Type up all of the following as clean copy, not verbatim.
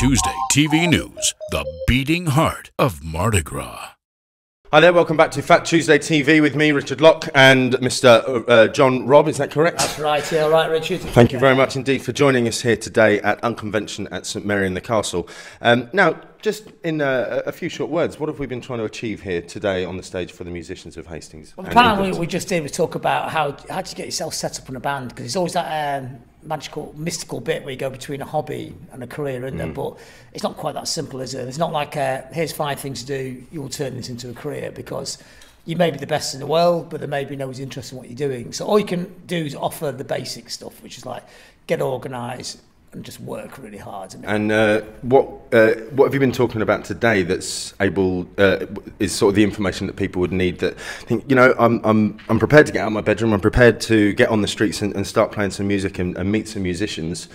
Tuesday TV News, the beating heart of Mardi Gras. Hi there, welcome back to Fat Tuesday TV with me, Richard Locke, and Mr. John Robb, is that correct? That's right, yeah, all right, Richard. Thank you very much indeed for joining us here today at UnConvention at St Mary in the Castle. Now, just in a few short words, what have we been trying to achieve here today on the stage for the musicians of Hastings? Well, the plan we just did was talk about how to get yourself set up in a band, because it's always that magical, mystical bit where you go between a hobby and a career, isn't there? But it's not quite that simple, is it? It's not like, here's 5 things to do, you'll turn this into a career, because you may be the best in the world, but there may be nobody's interested in what you're doing. So all you can do is offer the basic stuff, which is like get organised and just work really hard. And what have you been talking about today that's able is sort of the information that people would need, that think, you know, I'm prepared to get out of my bedroom, I'm prepared to get on the streets and start playing some music and meet some musicians.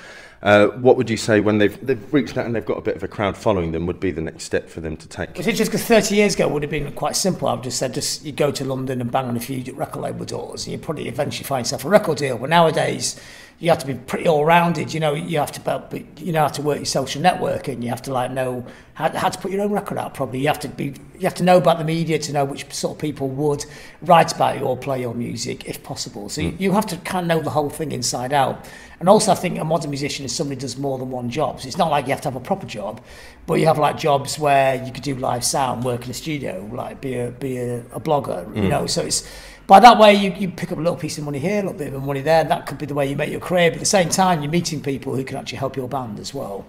What would you say when they've reached out and they've got a bit of a crowd following them would be the next step for them to take? It's just because 30 years ago it would have been quite simple. I would have just said, you go to London and bang on a few record label doors and you probably eventually find yourself a record deal. But nowadays you have to be pretty all-rounded. You know, you have to work your social networking. You have to like know how to put your own record out. Probably you have to know about the media to know which sort of people would write about you or play your music if possible. So you have to kind of know the whole thing inside out. And also, I think a modern musician is somebody who does more than one job. So it's not like you have to have a proper job, but you have like jobs where you could do live sound, work in a studio, like be a blogger. You know, so it's by that way you pick up a little piece of money here, a little bit of money there. And that could be the way you make your career. But at the same time, you're meeting people who can actually help your band as well.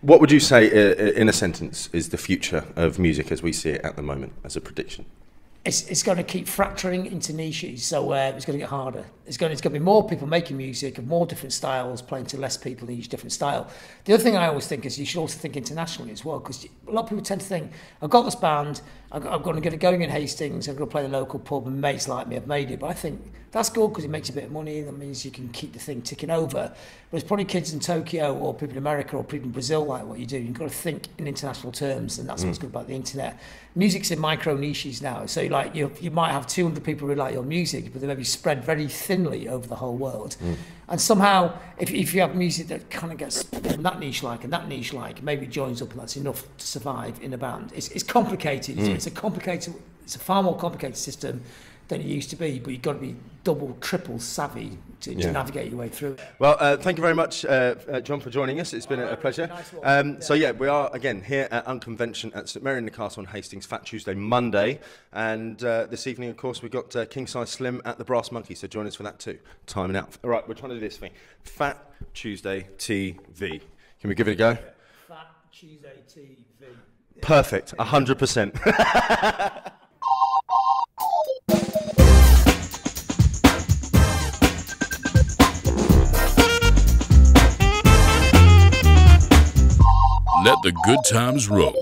What would you say, in a sentence, is the future of music as we see it at the moment, as a prediction? It's going to keep fracturing into niches, so it's going to get harder. It's going to be more people making music of more different styles, playing to less people in each different style. The other thing I always think is you should also think internationally as well, because a lot of people tend to think, I've got this band, I'm going to get it going in Hastings, I'm going to play the local pub, and mates like me have made it. But I think that's good because it makes a bit of money, that means you can keep the thing ticking over. But it's probably kids in Tokyo or people in America or people in Brazil like what you do. You've got to think in international terms, and that's what's good about the internet. Music's in micro niches now, so like you might have 200 people who like your music, but they may be spread very thinly over the whole world. And somehow, if you have music that kind of gets that niche like and that niche like, maybe joins up and that's enough to survive in a band. It's complicated. It's a far more complicated system than it used to be, but you've got to be double, triple savvy to navigate your way through it. Well, thank you very much, John, for joining us. It's been a pleasure. Nice so yeah, we are again here at UnConvention at St Mary in the Castle on Hastings, Fat Tuesday Monday, and this evening, of course, we've got King Size Slim at the Brass Monkey, so join us for that too. Timing out. All right, we're trying to do this thing. Fat Tuesday TV. Can we give it a go? Fat Tuesday TV. Yeah. Perfect, 100%. Let the good times roll.